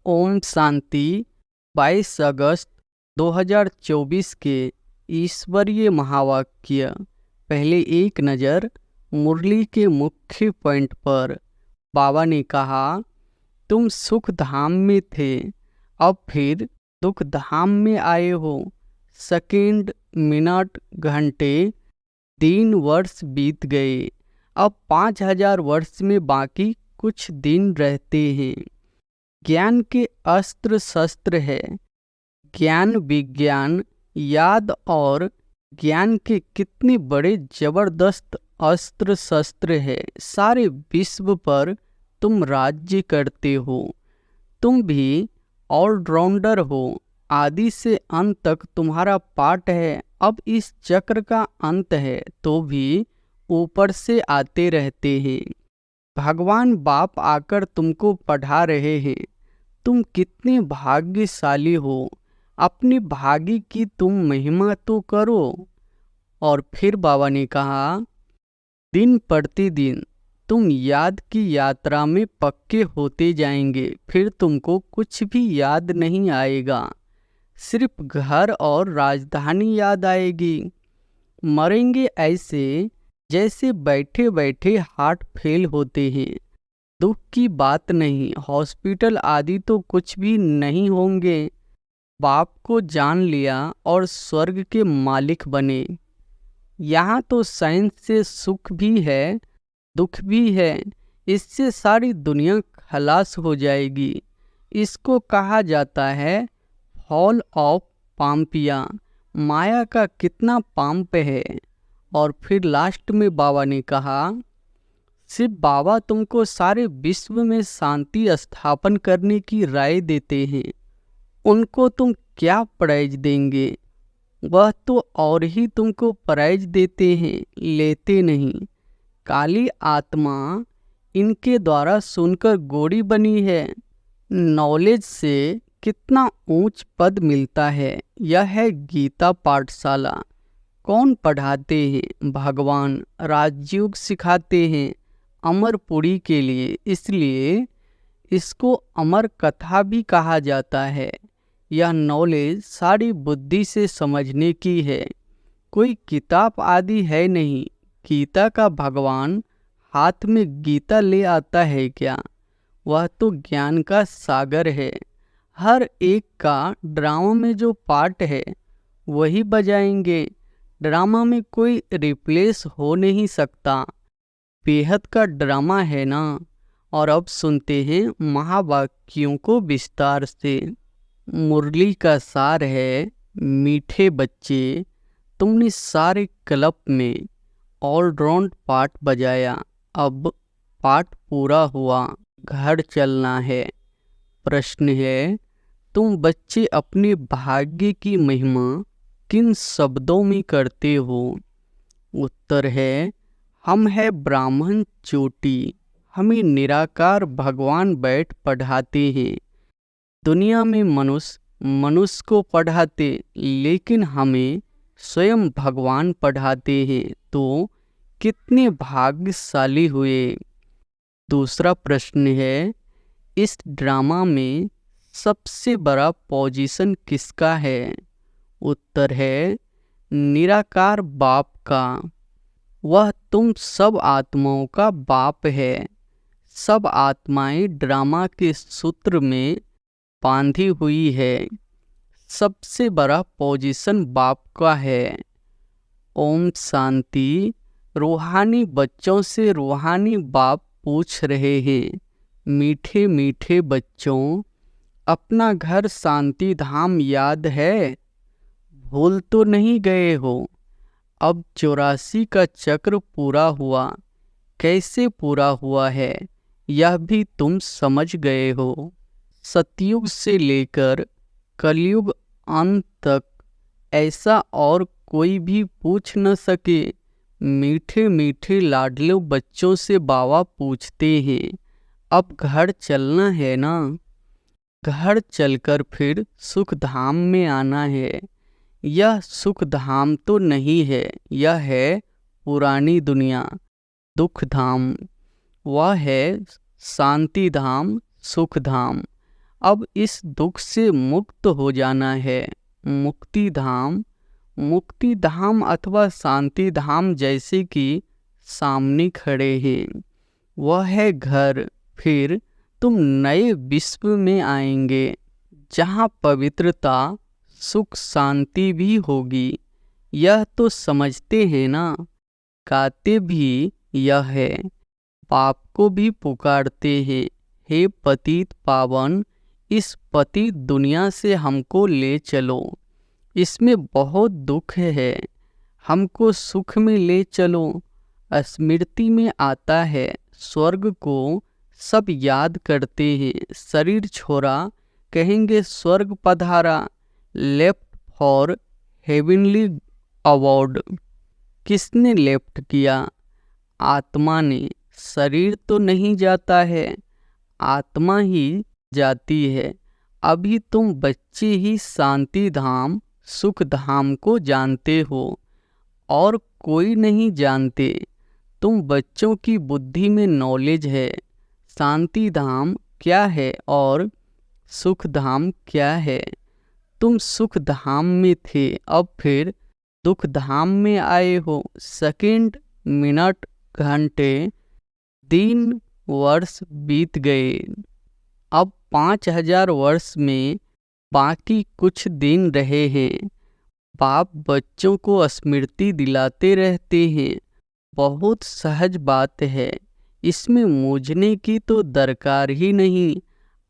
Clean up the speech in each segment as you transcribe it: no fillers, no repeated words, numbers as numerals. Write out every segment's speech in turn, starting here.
ओम शांति। 22 अगस्त 2024 के ईश्वरीय महावाक्य। पहले एक नज़र मुरली के मुख्य पॉइंट पर। बाबा ने कहा, तुम सुख धाम में थे, अब फिर दुख धाम में आए हो। सेकंड, मिनट, घंटे, दिन, वर्ष बीत गए। अब 5000 वर्ष में बाकी कुछ दिन रहते हैं। ज्ञान के अस्त्र शस्त्र है। ज्ञान, विज्ञान, याद और ज्ञान के कितने बड़े जबरदस्त अस्त्र शस्त्र है। सारे विश्व पर तुम राज्य करते हो। तुम भी ऑलराउंडर हो। आदि से अंत तक तुम्हारा पाठ है। अब इस चक्र का अंत है तो भी ऊपर से आते रहते हैं। भगवान बाप आकर तुमको पढ़ा रहे हैं। तुम कितने भाग्यशाली हो। अपने भाग्य की तुम महिमा तो करो। और फिर बाबा ने कहा, दिन प्रतिदिन तुम याद की यात्रा में पक्के होते जाएंगे। फिर तुमको कुछ भी याद नहीं आएगा, सिर्फ घर और राजधानी याद आएगी। मरेंगे ऐसे जैसे बैठे बैठे हार्ट फेल होते हैं। दुख की बात नहीं, हॉस्पिटल आदि तो कुछ भी नहीं होंगे। बाप को जान लिया और स्वर्ग के मालिक बने। यहाँ तो साइंस से सुख भी है, दुख भी है। इससे सारी दुनिया खलास हो जाएगी। इसको कहा जाता है फॉल ऑफ पाम्पिया। माया का कितना पाम्प है। और फिर लास्ट में बाबा ने कहा, सिर्फ बाबा तुमको सारे विश्व में शांति स्थापन करने की राय देते हैं। उनको तुम क्या प्राइज देंगे? वह तो और ही तुमको प्राइज देते हैं, लेते नहीं। काली आत्मा इनके द्वारा सुनकर गोरी बनी है। नॉलेज से कितना ऊंच पद मिलता है। यह है गीता पाठशाला। कौन पढ़ाते हैं? भगवान। राजयोग सिखाते हैं अमरपुरी के लिए, इसलिए इसको अमर कथा भी कहा जाता है। यह नॉलेज सारी बुद्धि से समझने की है, कोई किताब आदि है नहीं। गीता का भगवान हाथ में गीता ले आता है क्या? वह तो ज्ञान का सागर है। हर एक का ड्रामा में जो पार्ट है वही बजाएंगे। ड्रामा में कोई रिप्लेस हो नहीं सकता। बेहद का ड्रामा है ना। और अब सुनते हैं महावाक्यों को विस्तार से। मुरली का सार है, मीठे बच्चे, तुमने सारे क्लब में ऑलराउंड पार्ट बजाया। अब पार्ट पूरा हुआ, घर चलना है। प्रश्न है, तुम बच्चे अपने भाग्य की महिमा किन शब्दों में करते हो? उत्तर है, हम है ब्राह्मण चोटी। हमें निराकार भगवान बैठ पढ़ाते हैं। दुनिया में मनुष्य को पढ़ाते, लेकिन हमें स्वयं भगवान पढ़ाते हैं। तो कितने भाग्यशाली हुए। दूसरा प्रश्न है, इस ड्रामा में सबसे बड़ा पोजीशन किसका है? उत्तर है, निराकार बाप का। वह तुम सब आत्माओं का बाप है। सब आत्माएं ड्रामा के सूत्र में बांधी हुई है। सबसे बड़ा पोजीशन बाप का है। ओम शांति। रूहानी बच्चों से रूहानी बाप पूछ रहे हैं, मीठे मीठे बच्चों, अपना घर शांति धाम याद है? भूल तो नहीं गए हो? अब 84 का चक्र पूरा हुआ। कैसे पूरा हुआ है यह भी तुम समझ गए हो। सतयुग से लेकर कलयुग अंत तक ऐसा और कोई भी पूछ न सके। मीठे मीठे लाडले बच्चों से बाबा पूछते हैं, अब घर चलना है ना? घर चलकर फिर सुख धाम में आना है। यह सुख धाम तो नहीं है, यह है पुरानी दुनिया, दुख धाम। वह है शांति धाम, सुख धाम। अब इस दुख से मुक्त हो जाना है। मुक्ति धाम अथवा शांति धाम जैसे कि सामने खड़े हैं, वह है घर। फिर तुम नए विश्व में आएंगे जहाँ पवित्रता, सुख, शांति भी होगी। यह तो समझते हैं ना? गाते भी यह है, बाप को भी पुकारते हैं, हे पतित पावन, इस पतित दुनिया से हमको ले चलो। इसमें बहुत दुख है, हमको सुख में ले चलो। स्मृति में आता है, स्वर्ग को सब याद करते हैं। शरीर छोड़ा कहेंगे स्वर्ग पधारा, लेफ्ट फॉर हेवनली अवार्ड। किसने लेफ्ट किया? आत्मा ने। शरीर तो नहीं जाता है, आत्मा ही जाती है। अभी तुम बच्चे ही शांति धाम, सुख धाम को जानते हो, और कोई नहीं जानते। तुम बच्चों की बुद्धि में नॉलेज है, शांति धाम क्या है और सुख धाम क्या है। तुम सुख धाम में थे, अब फिर दुख धाम में आए हो। सेकंड, मिनट, घंटे, दिन, वर्ष बीत गए। अब 5000 वर्ष में बाकी कुछ दिन रहे हैं। बाप बच्चों को स्मृति दिलाते रहते हैं। बहुत सहज बात है, इसमें मूझने की तो दरकार ही नहीं।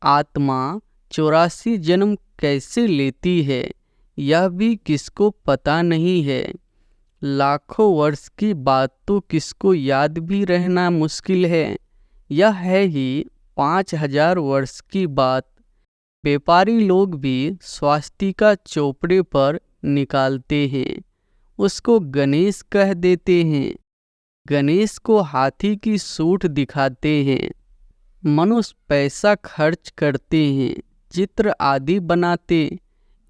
आत्मा 84 जन्म कैसे लेती है, यह भी किसको पता नहीं है। लाखों वर्ष की बात तो किसको याद भी रहना मुश्किल है। यह है ही 5000 वर्ष की बात। व्यापारी लोग भी स्वास्तिका चोपड़े पर निकालते हैं, उसको गणेश कह देते हैं। गणेश को हाथी की सूंड दिखाते हैं। मनुष्य पैसा खर्च करते हैं, चित्र आदि बनाते।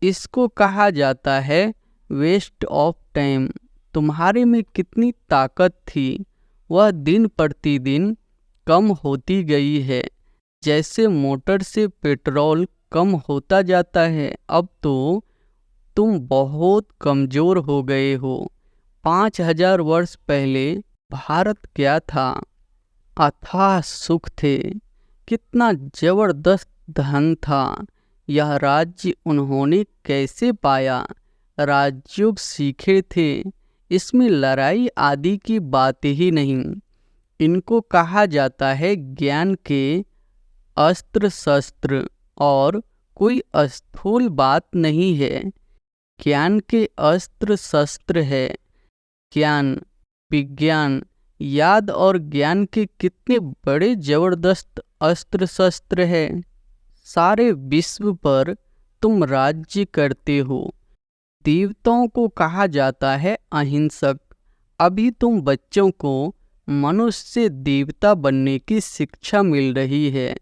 इसको कहा जाता है वेस्ट ऑफ टाइम। तुम्हारे में कितनी ताकत थी, वह दिन प्रतिदिन कम होती गई है। जैसे मोटर से पेट्रोल कम होता जाता है, अब तो तुम बहुत कमज़ोर हो गए हो। 5000 वर्ष पहले भारत क्या था? अथाह सुख थे, कितना जबरदस्त धन था। यह राज्य उन्होंने कैसे पाया? राजयोग सीखे थे, इसमें लड़ाई आदि की बात ही नहीं। इनको कहा जाता है ज्ञान के अस्त्र शस्त्र, और कोई स्थूल बात नहीं है। ज्ञान के अस्त्र शस्त्र है। ज्ञान, विज्ञान, याद और ज्ञान के कितने बड़े जबरदस्त अस्त्र शस्त्र है। सारे विश्व पर तुम राज्य करते हो। देवताओं को कहा जाता है अहिंसक। अभी तुम बच्चों को मनुष्य से देवता बनने की शिक्षा मिल रही है।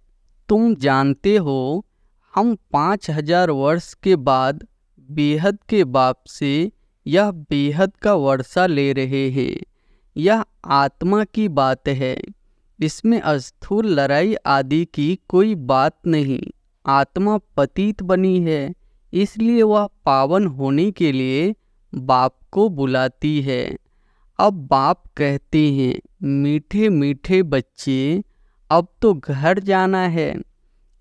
तुम जानते हो हम 5000 वर्ष के बाद बेहद के बाप से यह बेहद का वर्षा ले रहे हैं। यह आत्मा की बात है, इसमें स्थूल लड़ाई आदि की कोई बात नहीं। आत्मा पतित बनी है, इसलिए वह पावन होने के लिए बाप को बुलाती है। अब बाप कहते हैं, मीठे मीठे बच्चे, अब तो घर जाना है।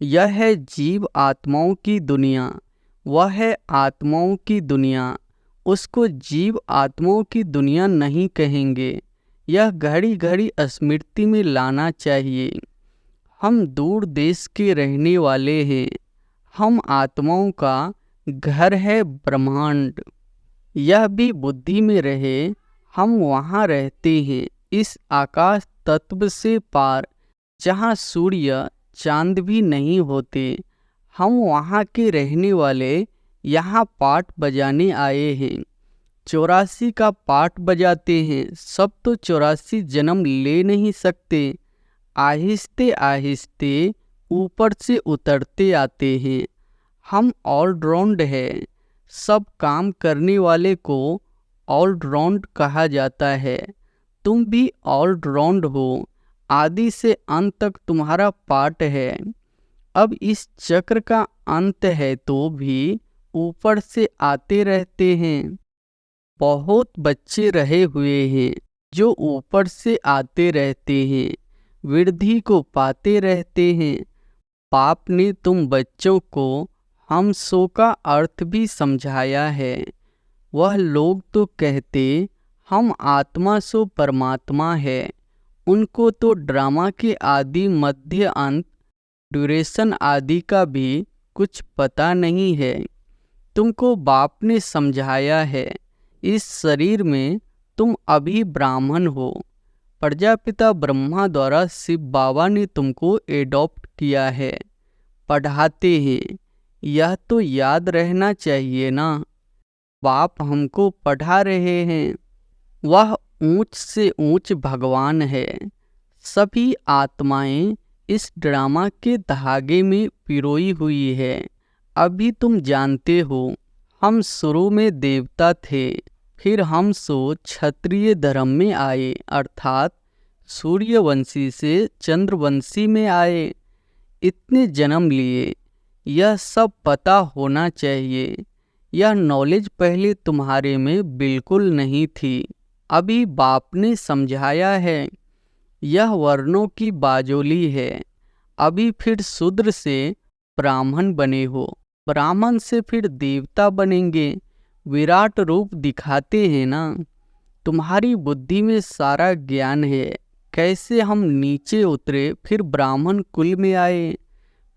यह है जीव आत्माओं की दुनिया, वह है आत्माओं की दुनिया। उसको जीव आत्माओं की दुनिया नहीं कहेंगे। यह घड़ी घड़ी स्मृति में लाना चाहिए। हम दूर देश के रहने वाले हैं। हम आत्माओं का घर है ब्रह्मांड। यह भी बुद्धि में रहे, हम वहाँ रहते हैं, इस आकाश तत्व से पार, जहाँ सूर्य चांद भी नहीं होते। हम वहाँ के रहने वाले यहाँ पाठ बजाने आए हैं। 84 का पाठ बजाते हैं। सब तो 84 जन्म ले नहीं सकते। आहिस्ते आहिस्ते ऊपर से उतरते आते हैं। हम ऑलराउंड है। सब काम करने वाले को ऑलराउंड कहा जाता है। तुम भी ऑलराउंड हो। आदि से अंत तक तुम्हारा पाठ है। अब इस चक्र का अंत है तो भी ऊपर से आते रहते हैं। बहुत बच्चे रहे हुए हैं जो ऊपर से आते रहते हैं, वृद्धि को पाते रहते हैं। पाप ने तुम बच्चों को हम सो का अर्थ भी समझाया है। वह लोग तो कहते हम आत्मा सो परमात्मा है। उनको तो ड्रामा के आदि मध्य अंत ड्यूरेशन आदि का भी कुछ पता नहीं है। तुमको बाप ने समझाया है, इस शरीर में तुम अभी ब्राह्मण हो। प्रजापिता ब्रह्मा द्वारा शिव बाबा ने तुमको एडॉप्ट किया है, पढ़ाते हैं। यह तो याद रहना चाहिए ना। बाप हमको पढ़ा रहे हैं। वह ऊंच से ऊंच भगवान है। सभी आत्माएं इस ड्रामा के धागे में पिरोई हुई है। अभी तुम जानते हो, हम शुरू में देवता थे, फिर हम सो क्षत्रिय धर्म में आए, अर्थात सूर्यवंशी से चंद्रवंशी में आए। इतने जन्म लिए, यह सब पता होना चाहिए। यह नॉलेज पहले तुम्हारे में बिल्कुल नहीं थी, अभी बाप ने समझाया है। यह वर्णों की बाजोली है। अभी फिर शूद्र से ब्राह्मण बने हो, ब्राह्मण से फिर देवता बनेंगे। विराट रूप दिखाते हैं ना। तुम्हारी बुद्धि में सारा ज्ञान है। कैसे हम नीचे उतरे, फिर ब्राह्मण कुल में आए,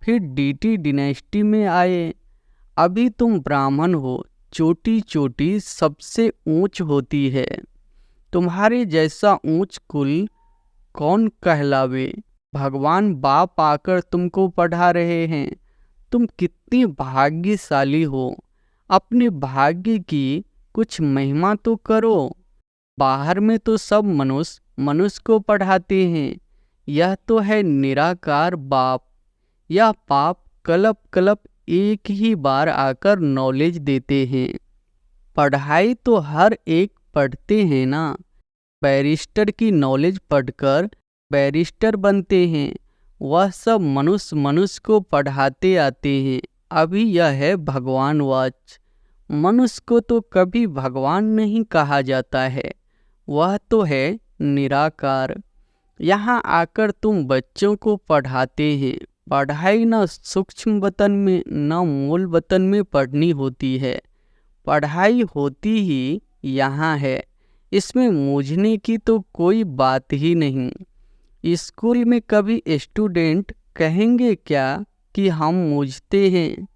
फिर डीटी डिनेस्टी में आए। अभी तुम ब्राह्मण हो। चोटी चोटी सबसे ऊंच होती है। तुम्हारे जैसा ऊंच कुल कौन कहलावे। भगवान बाप आकर तुमको पढ़ा रहे हैं। तुम कितनी भाग्यशाली हो। अपने भाग्य की कुछ महिमा तो करो। बाहर में तो सब मनुष्य को पढ़ाते हैं। यह तो है निराकार बाप। यह पाप कल्प कल्प एक ही बार आकर नॉलेज देते हैं। पढ़ाई तो हर एक पढ़ते हैं ना। बैरिस्टर की नॉलेज पढ़कर बैरिस्टर बनते हैं। वह सब मनुष्य को पढ़ाते आते हैं। अभी यह है भगवान वाच। मनुष्य को तो कभी भगवान नहीं कहा जाता है, वह तो है निराकार। यहाँ आकर तुम बच्चों को पढ़ाते हैं। पढ़ाई न सूक्ष्म वतन में न मूल वतन में पढ़नी होती है। पढ़ाई होती ही यहाँ है। इसमें मूझने की तो कोई बात ही नहीं। स्कूल में कभी स्टूडेंट कहेंगे क्या कि हम मूझते हैं,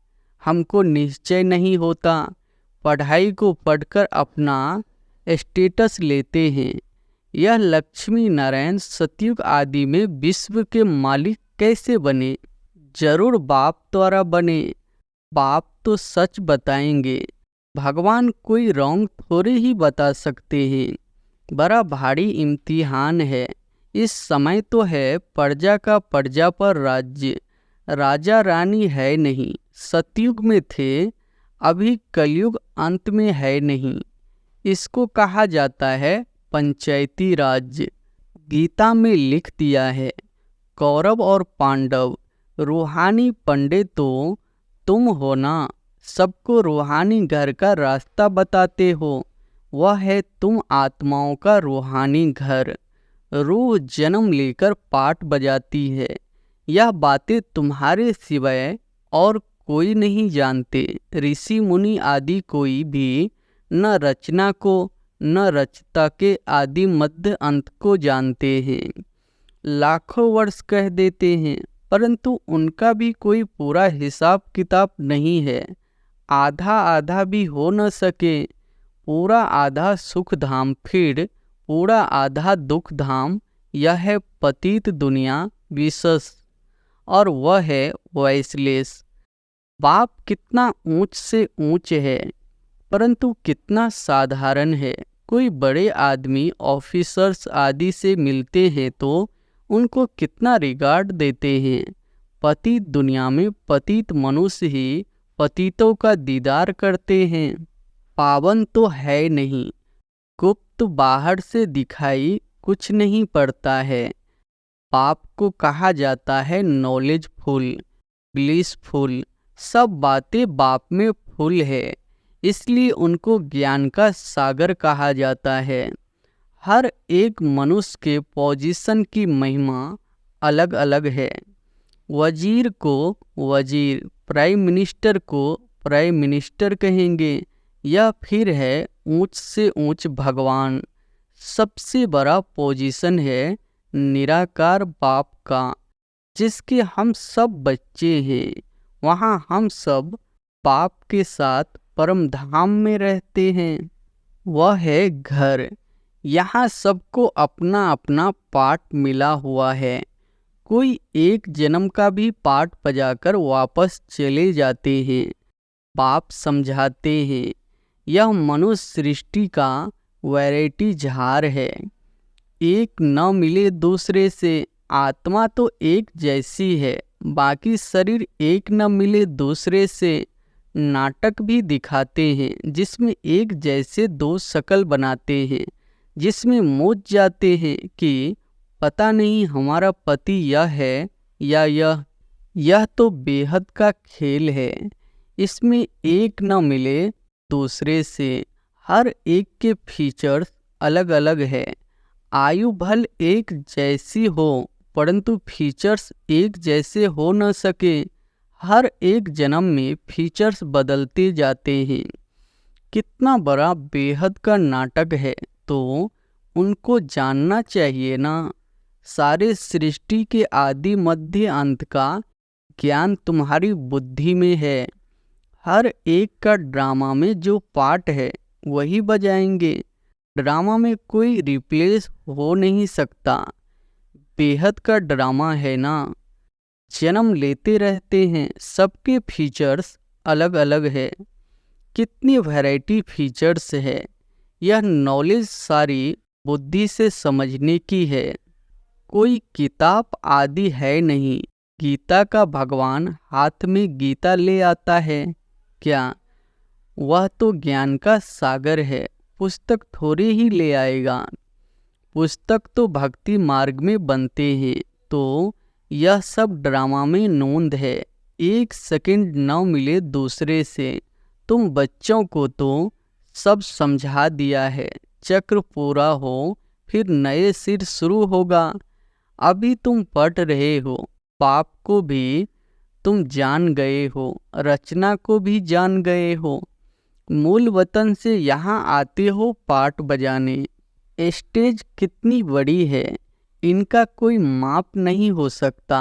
हमको निश्चय नहीं होता। पढ़ाई को पढ़कर अपना स्टेटस लेते हैं। यह लक्ष्मी नारायण सतयुग आदि में विश्व के मालिक कैसे बने? जरूर बाप द्वारा बने। बाप तो सच बताएंगे। भगवान कोई रॉन्ग थोड़े ही बता सकते हैं। बड़ा भारी इम्तिहान है। इस समय तो है प्रजा का प्रजा पर राज्य। राजा रानी है नहीं, सतयुग में थे, अभी कलयुग अंत में है नहीं। इसको कहा जाता है पंचायती राज्य। गीता में लिख दिया है, कौरव और पांडव रूहानी पंडित तो तुम हो ना। सबको रूहानी घर का रास्ता बताते हो। वह है तुम आत्माओं का रूहानी घर। रूह जन्म लेकर पाठ बजाती है। यह बातें तुम्हारे सिवाय और कोई नहीं जानते। ऋषि मुनि आदि कोई भी न रचना को न रचता के आदि मध्य अंत को जानते हैं। लाखों वर्ष कह देते हैं, परंतु उनका भी कोई पूरा हिसाब किताब नहीं है। आधा आधा भी हो न सके। पूरा आधा सुख धाम, फिर पूरा आधा दुख धाम। यह है पतित दुनिया विशेष, और वह है वैसलेस। बाप कितना ऊंच से ऊंच है, परंतु कितना साधारण है। कोई बड़े आदमी ऑफिसर्स आदि से मिलते हैं तो उनको कितना रिगार्ड देते हैं। पतित दुनिया में पतित मनुष्य ही पतितों का दीदार करते हैं। पावन तो है नहीं, गुप्त बाहर से दिखाई कुछ नहीं पड़ता है। पाप को कहा जाता है नॉलेजफुल। ब्लिसफुल, सब बातें बाप में फुल है, इसलिए उनको ज्ञान का सागर कहा जाता है। हर एक मनुष्य के पोजीशन की महिमा अलग अलग है। वजीर को वजीर, प्राइम मिनिस्टर को प्राइम मिनिस्टर कहेंगे, या फिर है ऊंच से ऊंच भगवान। सबसे बड़ा पोजीशन है निराकार बाप का, जिसके हम सब बच्चे हैं। वहाँ हम सब बाप के साथ परम धाम में रहते हैं। वह है घर। यहाँ सबको अपना अपना पाठ मिला हुआ है। कोई एक जन्म का भी पाठ बजाकर वापस चले जाते हैं। बाप समझाते हैं, यह मनुष्य सृष्टि का वैरायटी झार है। एक न मिले दूसरे से। आत्मा तो एक जैसी है, बाकी शरीर एक न मिले दूसरे से। नाटक भी दिखाते हैं जिसमें एक जैसे दो शक्ल बनाते हैं, जिसमें मोच जाते हैं कि पता नहीं हमारा पति यह है या यह तो बेहद का खेल है। इसमें एक न मिले दूसरे से। हर एक के फीचर्स अलग अलग है। आयु भल एक जैसी हो, परंतु फीचर्स एक जैसे हो न सके। हर एक जन्म में फीचर्स बदलते जाते हैं। कितना बड़ा बेहद का नाटक है, तो उनको जानना चाहिए ना। सारे सृष्टि के आदि मध्य अंत का ज्ञान तुम्हारी बुद्धि में है। हर एक का ड्रामा में जो पार्ट है वही बजाएंगे। ड्रामा में कोई रिप्लेस हो नहीं सकता। बेहद का ड्रामा है ना। जन्म लेते रहते हैं, सबके फीचर्स अलग अलग है। कितनी वैरायटी फीचर्स है। यह नॉलेज सारी बुद्धि से समझने की है। कोई किताब आदि है नहीं। गीता का भगवान हाथ में गीता ले आता है क्या? वह तो ज्ञान का सागर है, पुस्तक थोड़ी ही ले आएगा। पुस्तक तो भक्ति मार्ग में बनते हैं। तो यह सब ड्रामा में नोंद है। एक सेकंड न मिले दूसरे से। तुम बच्चों को तो सब समझा दिया है। चक्र पूरा हो फिर नए सिर शुरू होगा। अभी तुम पढ़ रहे हो। पाप को भी तुम जान गए हो, रचना को भी जान गए हो। मूल वतन से यहाँ आते हो पाठ बजाने। स्टेज कितनी बड़ी है, इनका कोई माप नहीं हो सकता।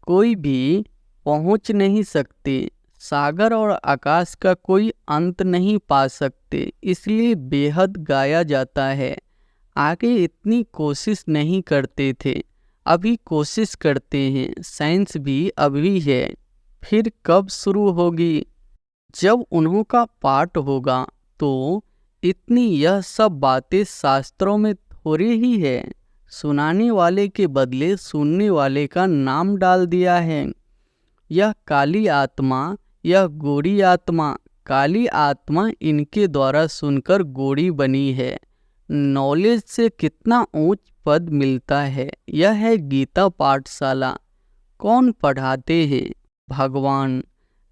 कोई भी पहुँच नहीं सकते। सागर और आकाश का कोई अंत नहीं पा सकते, इसलिए बेहद गाया जाता है। आगे इतनी कोशिश नहीं करते थे, अभी कोशिश करते हैं। साइंस भी अभी है, फिर कब शुरू होगी? जब उन्हों का पाठ होगा तो। इतनी यह सब बातें शास्त्रों में थोड़ी ही है। सुनाने वाले के बदले सुनने वाले का नाम डाल दिया है। यह काली आत्मा, यह गोरी आत्मा। काली आत्मा इनके द्वारा सुनकर गोरी बनी है। नॉलेज से कितना ऊंच पद मिलता है। यह है गीता पाठशाला। कौन पढ़ाते हैं? भगवान।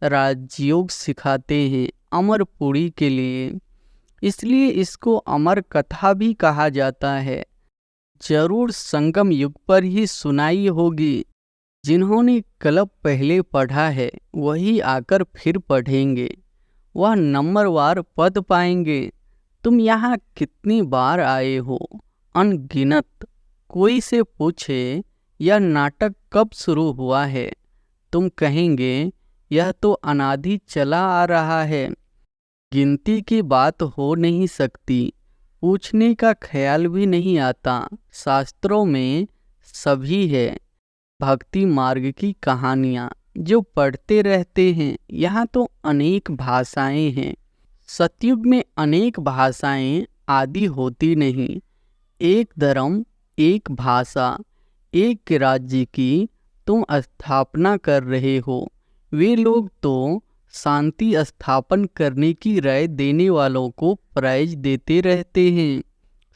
राजयोग सिखाते हैं अमरपुरी के लिए, इसलिए इसको अमर कथा भी कहा जाता है। जरूर संगम युग पर ही सुनाई होगी। जिन्होंने कल्प पहले पढ़ा है वही आकर फिर पढ़ेंगे। वह नंबरवार पद पाएंगे। तुम यहाँ कितनी बार आए हो? अनगिनत। कोई से पूछे यह नाटक कब शुरू हुआ है, तुम कहेंगे यह तो अनादि चला आ रहा है। गिनती की बात हो नहीं सकती। पूछने का ख्याल भी नहीं आता। शास्त्रों में सभी है। भक्ति मार्ग की कहानियाँ जो पढ़ते रहते हैं। यहाँ तो अनेक भाषाएं हैं। सतयुग में अनेक भाषाएं आदि होती नहीं। एक धर्म, एक भाषा, एक राज्य की तुम स्थापना कर रहे हो। वे लोग तो शांति स्थापन करने की राय देने वालों को प्राइज देते रहते हैं।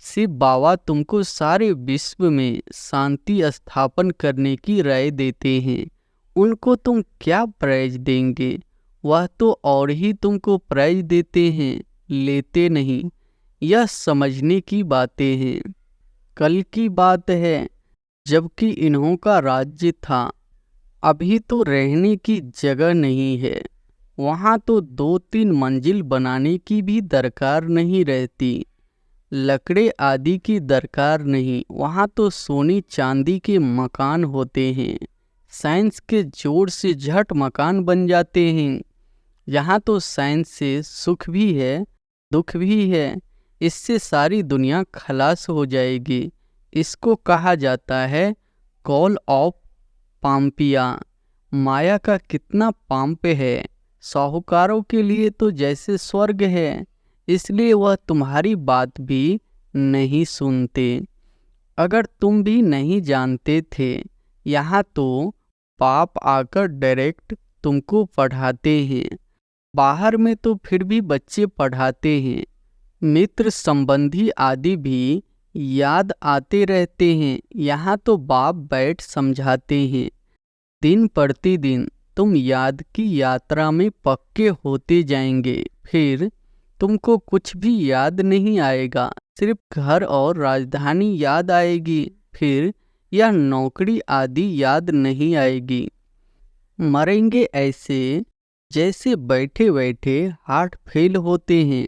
शिव बाबा तुमको सारे विश्व में शांति स्थापन करने की राय देते हैं। उनको तुम क्या प्राइज देंगे? वह तो और ही तुमको प्राइज देते हैं, लेते नहीं। यह समझने की बातें हैं। कल की बात है, जबकि इन्हों का राज्य था। अभी तो रहने की जगह नहीं है। वहाँ तो 2-3 मंजिल बनाने की भी दरकार नहीं रहती। लकड़े आदि की दरकार नहीं। वहाँ तो सोने चांदी के मकान होते हैं। साइंस के जोर से झट मकान बन जाते हैं। यहाँ तो साइंस से सुख भी है, दुख भी है। इससे सारी दुनिया खलास हो जाएगी। इसको कहा जाता है कॉल ऑफ पाम्पिया। माया का कितना पाम्प है। साहूकारों के लिए तो जैसे स्वर्ग है, इसलिए वह तुम्हारी बात भी नहीं सुनते। अगर तुम भी नहीं जानते थे, यहाँ तो बाप आकर डायरेक्ट तुमको पढ़ाते हैं। बाहर में तो फिर भी बच्चे पढ़ाते हैं। मित्र संबंधी आदि भी याद आते रहते हैं। यहाँ तो बाप बैठ समझाते हैं। दिन प्रतिदिन तुम याद की यात्रा में पक्के होते जाएंगे। फिर तुमको कुछ भी याद नहीं आएगा, सिर्फ घर और राजधानी याद आएगी। फिर यह नौकरी आदि याद नहीं आएगी। मरेंगे ऐसे जैसे बैठे बैठे हार्ट फेल होते हैं।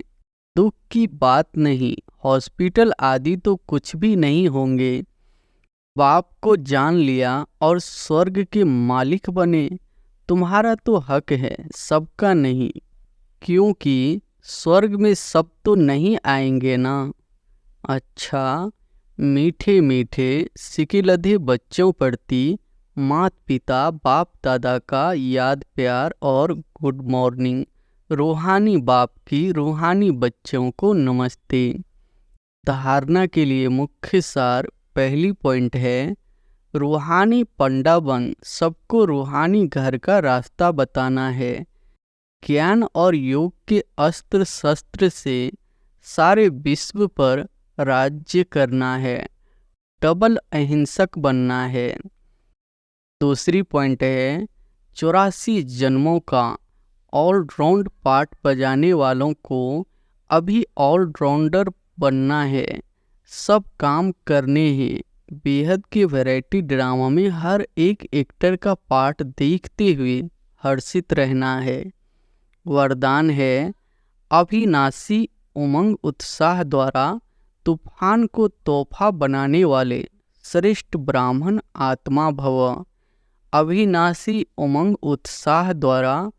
दुख की बात नहीं। हॉस्पिटल आदि तो कुछ भी नहीं होंगे। बाप को जान लिया और स्वर्ग के मालिक बने। तुम्हारा तो हक है, सबका नहीं। क्योंकि स्वर्ग में सब तो नहीं आएंगे ना। अच्छा, मीठे मीठे सिकिलधे बच्चों प्रति माता पिता बाप दादा का याद प्यार और गुड मॉर्निंग। रूहानी बाप की रूहानी बच्चों को नमस्ते। धारणा के लिए मुख्य सार पहली पॉइंट है, रूहानी पंडा बन सबको रूहानी घर का रास्ता बताना है। ज्ञान और योग के अस्त्र शस्त्र से सारे विश्व पर राज्य करना है। डबल अहिंसक बनना है। दूसरी पॉइंट है, 84 जन्मों का ऑलराउंड पार्ट बजाने वालों को अभी ऑलराउंडर बनना है। सब काम करने हैं। बेहद के वैरायटी ड्रामा में हर एक एक्टर का पार्ट देखते हुए हर्षित रहना है। वरदान है, अविनाशी उमंग उत्साह द्वारा तूफान को तोहफा बनाने वाले श्रेष्ठ ब्राह्मण आत्मा भव। अविनाशी उमंग उत्साह द्वारा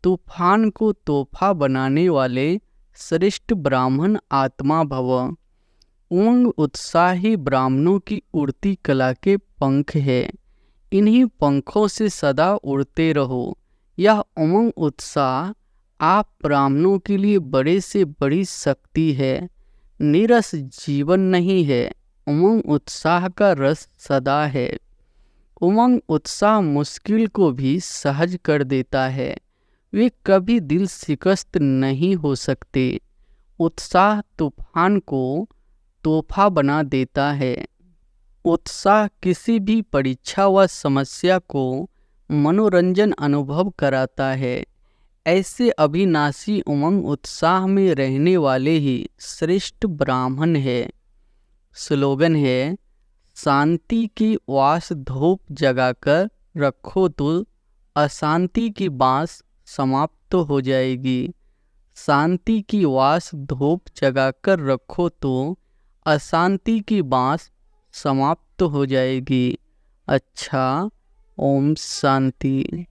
तूफान को तोहफा बनाने वाले श्रेष्ठ ब्राह्मण आत्मा भव। उमंग उत्साह ही ब्राह्मणों की उड़ती कला के पंख है। इन्हीं पंखों से सदा उड़ते रहो। यह उमंग उत्साह आप ब्राह्मणों के लिए बड़े से बड़ी शक्ति है। नीरस जीवन नहीं है। उमंग उत्साह का रस सदा है। उमंग उत्साह मुश्किल को भी सहज कर देता है। वे कभी दिल शिकस्त नहीं हो सकते। उत्साह तूफान को तोहफा बना देता है। उत्साह किसी भी परीक्षा व समस्या को मनोरंजन अनुभव कराता है। ऐसे अविनाशी उमंग उत्साह में रहने वाले ही श्रेष्ठ ब्राह्मण है। स्लोगन है, शांति की वास धूप जगाकर रखो तो अशांति की बांस समाप्त हो जाएगी। शांति की वास धूप जगाकर रखो तो अशांति की बांस समाप्त हो जाएगी। अच्छा, ओम शांति।